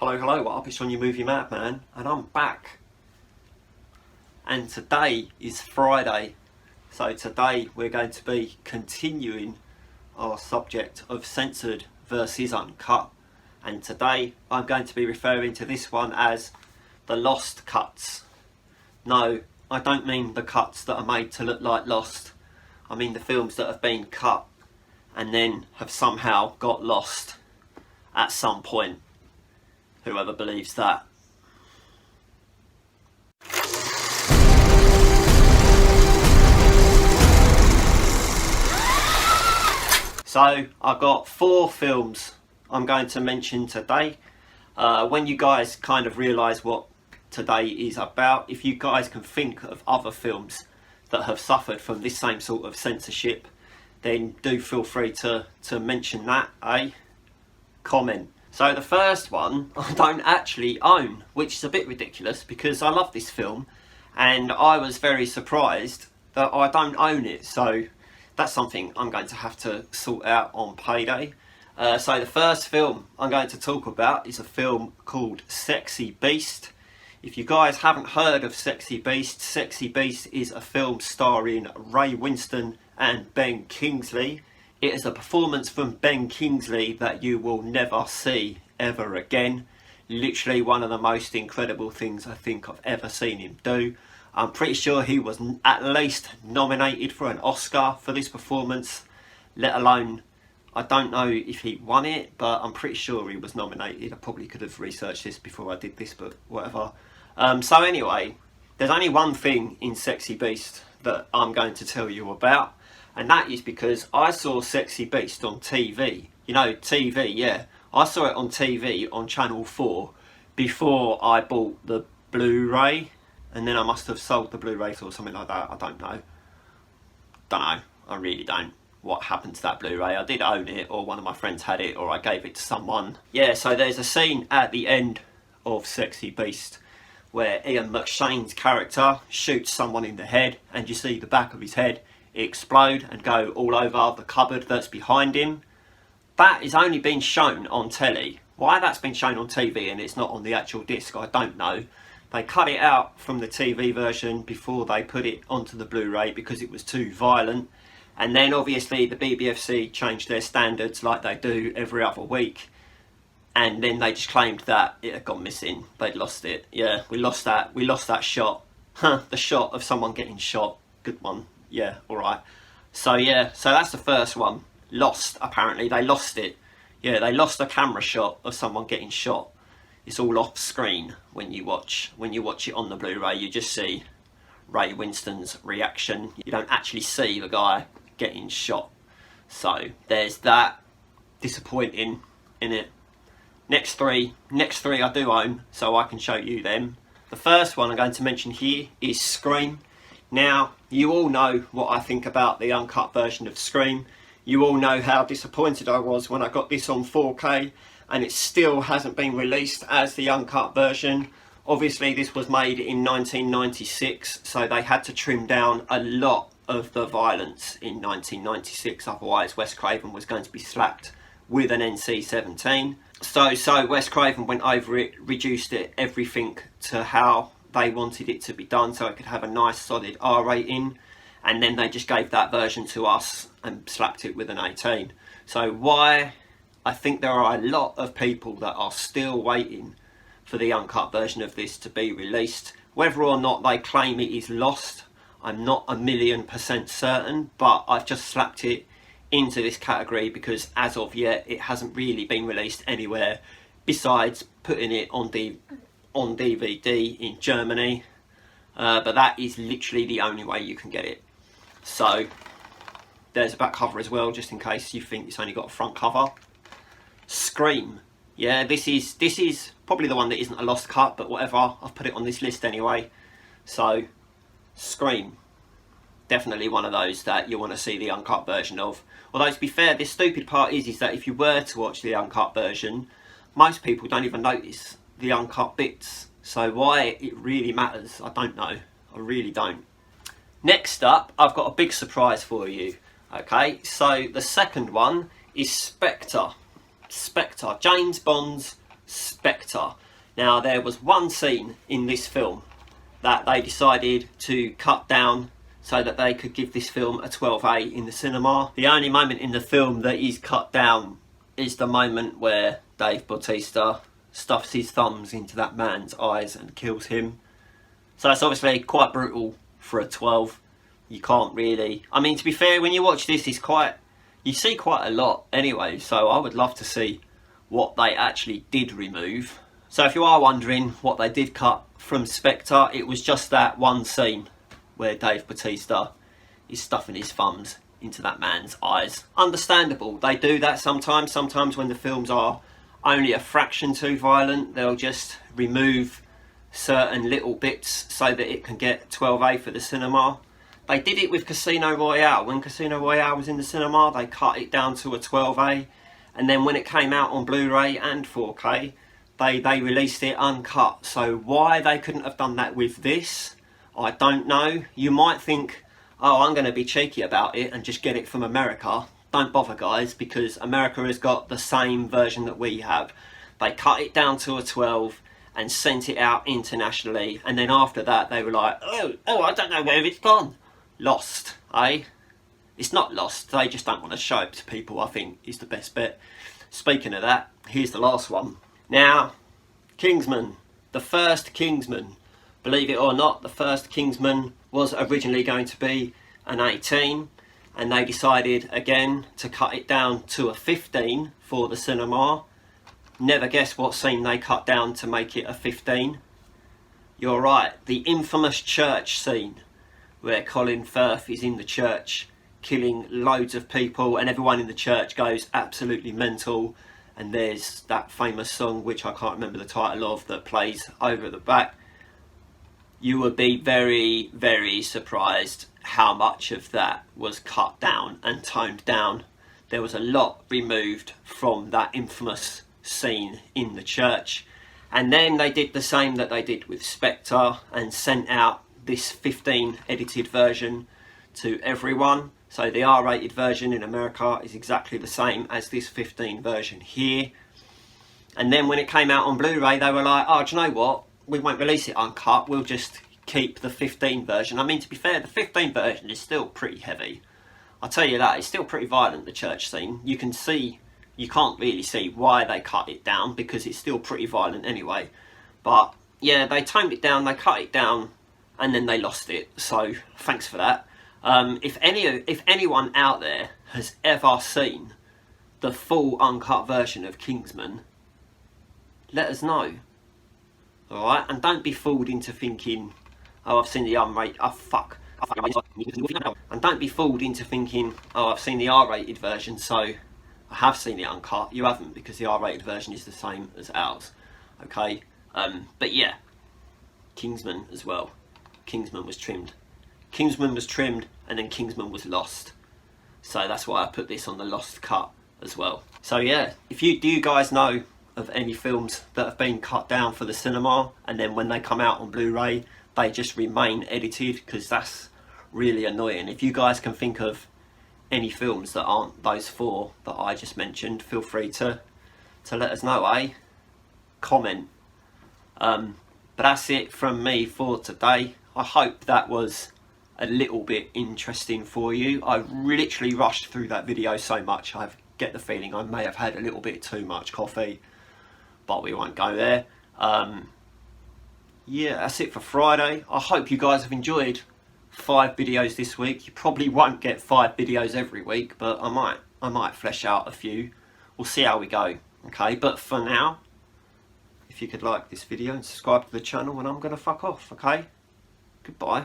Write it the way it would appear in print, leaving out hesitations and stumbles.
Hello, what up? It's on your Movie Madman, and I'm back. And today is Friday, so today we're going to be continuing our subject of Censored versus Uncut. And today I'm going to be referring to this one as the Lost Cuts. No, I don't mean the cuts that are made to look like Lost. I mean the films that have been cut and then have somehow got lost at some point. Whoever believes that. So I've got 4 films I'm going to mention today. When you guys kind of realise what today is about, if you guys can think of other films that have suffered from this same sort of censorship, then do feel free to mention that, comment. So the first one I don't actually own, which is a bit ridiculous because I love this film and I was very surprised that I don't own it. So that's something I'm going to have to sort out on payday. So the first film I'm going to talk about is a film called Sexy Beast. If you guys haven't heard of Sexy Beast is a film starring Ray Winstone and Ben Kingsley. It is a performance from Ben Kingsley that you will never see ever again. Literally one of the most incredible things I think I've ever seen him do. I'm pretty sure he was at least nominated for an Oscar for this performance, let alone, I don't know if he won it, but I'm pretty sure he was nominated. I probably could have researched this before I did this, but whatever. So anyway, there's only one thing in Sexy Beast that I'm going to tell you about. And that is because I saw Sexy Beast on TV. You know, TV, yeah. I saw it on TV on Channel 4 before I bought the Blu-ray. And then I must have sold the Blu-ray or something like that. I don't know. I really don't. What happened to that Blu-ray? I did own it, or one of my friends had it, or I gave it to someone. Yeah, so there's a scene at the end of Sexy Beast where Ian McShane's character shoots someone in the head and you see the back of his head explode and go all over the cupboard that's behind him. That is only been shown on telly. Why that's been shown on TV and it's not on the actual disc, I don't know. They cut it out from the TV version before they put it onto the Blu-ray because it was too violent. And then obviously the BBFC changed their standards like they do every other week. And then they just claimed that it had gone missing. They'd lost it. Yeah, we lost that. We lost that shot. The shot of someone getting shot. Good one. Yeah, alright. So yeah, so that's the first one. Lost, apparently. They lost it. Yeah, they lost a camera shot of someone getting shot. It's all off screen when you watch it on the Blu-ray. You just see Ray Winstone's reaction. You don't actually see the guy getting shot. So there's that. Disappointing, innit? Next three I do own, so I can show you them. The first one I'm going to mention here is Scream. Now, you all know what I think about the uncut version of Scream. You all know how disappointed I was when I got this on 4K and it still hasn't been released as the uncut version. Obviously this was made in 1996, so they had to trim down a lot of the violence in 1996, otherwise Wes Craven was going to be slapped with an NC-17. So Wes Craven went over it, reduced it, everything to how they wanted it to be done so it could have a nice solid R rating, and then they just gave that version to us and slapped it with an 18. So why I think there are a lot of people that are still waiting for the uncut version of this to be released. Whether or not they claim it is lost, I'm not 1,000,000% certain, but I've just slapped it into this category because as of yet it hasn't really been released anywhere besides putting it on DVD in Germany, but that is literally the only way you can get it. So there's a back cover as well, just in case you think it's only got a front cover. Scream, yeah, this is probably the one that isn't a lost cut, but whatever, I've put it on this list anyway. So Scream, definitely one of those that you want to see the uncut version of. Although to be fair, the stupid part is that if you were to watch the uncut version, most people don't even notice the uncut bits. So why it really matters, I don't know. I really don't. Next up, I've got a big surprise for you. Okay, so the second one is Spectre. Spectre, James Bond's Spectre. Now there was one scene in this film that they decided to cut down so that they could give this film a 12A in the cinema. The only moment in the film that is cut down is the moment where Dave Bautista stuffs his thumbs into that man's eyes and kills him. So it's obviously quite brutal for a 12. You can't really... I mean, to be fair, when you watch this, it's quite... You see quite a lot anyway, so I would love to see what they actually did remove. So if you are wondering what they did cut from Spectre, it was just that one scene where Dave Bautista is stuffing his thumbs into that man's eyes. Understandable, they do that sometimes. Sometimes when the films are only a fraction too violent, they'll just remove certain little bits so that it can get 12A for the cinema. They did it with Casino Royale. When Casino Royale was in the cinema, they cut it down to a 12A, and then when it came out on Blu-ray and 4K, they released it uncut. So why they couldn't have done that with this, I don't know. You might think, oh, I'm going to be cheeky about it and just get it from America. Don't bother, guys, because America has got the same version that we have. They cut it down to a 12 and sent it out internationally, and then after that they were like, oh, I don't know where it's gone. Lost, eh? It's not lost, they just don't want to show it to people, I think, is the best bet. Speaking of that, here's the last one. Now, Kingsman, the first Kingsman. Believe it or not, the first Kingsman was originally going to be an 18, and they decided again to cut it down to a 15 for the cinema. Never guess what scene they cut down to make it a 15. You're right, the infamous church scene where Colin Firth is in the church killing loads of people and everyone in the church goes absolutely mental, and there's that famous song which I can't remember the title of that plays over the back. You would be very, very surprised how much of that was cut down and toned down. There was a lot removed from that infamous scene in the church, and then they did the same that they did with Spectre and sent out this 15 edited version to everyone. So the R-rated version in America is exactly the same as this 15 version here. And then when it came out on Blu-ray, they were like, oh, do you know what? We won't release it uncut, we'll just keep the 15 version. I mean, to be fair, the 15 version is still pretty heavy. I'll tell you that, it's still pretty violent, the church scene. You can see, you can't really see why they cut it down because it's still pretty violent anyway. But yeah, they toned it down, they cut it down, and then they lost it. So thanks for that. If anyone out there has ever seen the full uncut version of Kingsman, let us know. Alright, and don't be fooled into thinking, oh, I've seen the unrated, and don't be fooled into thinking, oh, I've seen the R-rated version, so I have seen the uncut. You haven't, because the R-rated version is the same as ours. Okay, but yeah, Kingsman as well. Kingsman was trimmed. Kingsman was trimmed, and then Kingsman was lost. So that's why I put this on the lost cut as well. So yeah, do you guys know of any films that have been cut down for the cinema, and then when they come out on Blu-ray, they just remain edited? Because that's really annoying. If you guys can think of any films that aren't those four that I just mentioned, feel free to let us know, eh? Comment. But that's it from me for today. I hope that was a little bit interesting for you. I literally rushed through that video so much, I get the feeling I may have had a little bit too much coffee, but we won't go there. Yeah, that's it for Friday. I hope you guys have enjoyed 5 videos this week. You probably won't get 5 videos every week, but I might flesh out a few. We'll see how we go. Okay, but for now, if you could like this video and subscribe to the channel, and I'm gonna fuck off. Okay, goodbye.